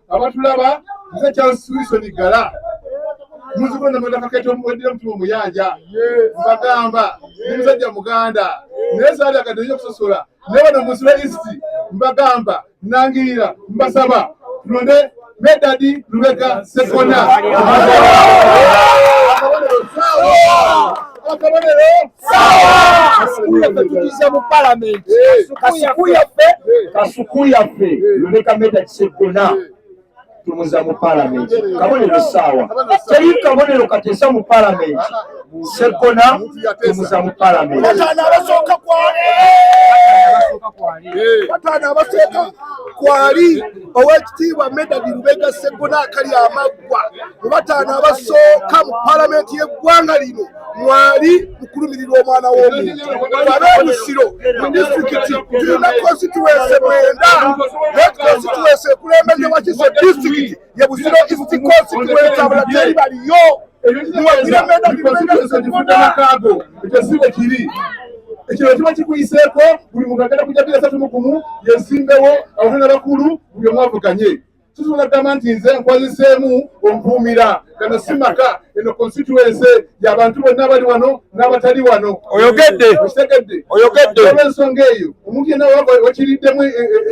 abatulaba nze kyansubiso ligala muzikona mutaka keto mwedira mtu muyanja mbagamba nimuzajja muganda nezali akadenyo kusosola nebano musula east mbagamba nangirira mbasaba tulonde Medadi Lubega Sekona Kasukuya fe Lubega Medadi Sekona tumuza mu parliament kabonero sawa teri kabonero katesa mu parliament Sekona tumuza mu parliament batana abasoka kwali owekitiibwa Medadi Lubega Sekona akali amagwa batana abasoka mu parliament y'eggwanga lino mwali mukulumirirwa omwana w'omuntu abeebusiro mu disitulikiti tulina constituency mwenda constituency ekulembeze wakiso disitulikiti yebusiro east constituency abalateri baliyo muwagire Medadi Lubega Sekona ekisibe kiri ekiro kiba kikuyiseeko buli muntu agenda kujja 3 yesimbewo abaana bakulu buli omwavuganye tusobola kugamba nti nze nkwaziseemu ompuumira gano simaka eno constituency y'abantu bonna abali wano n'abatali wano oyogedde olw'ensonga eyo omuntu yenna wakiriddemu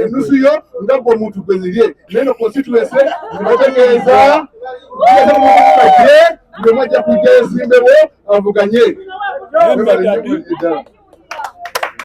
ennusu yo nga gwe omuntu gwezirye neno constituency zibategeeza bwe mwajja kujja yesimbewo avuganye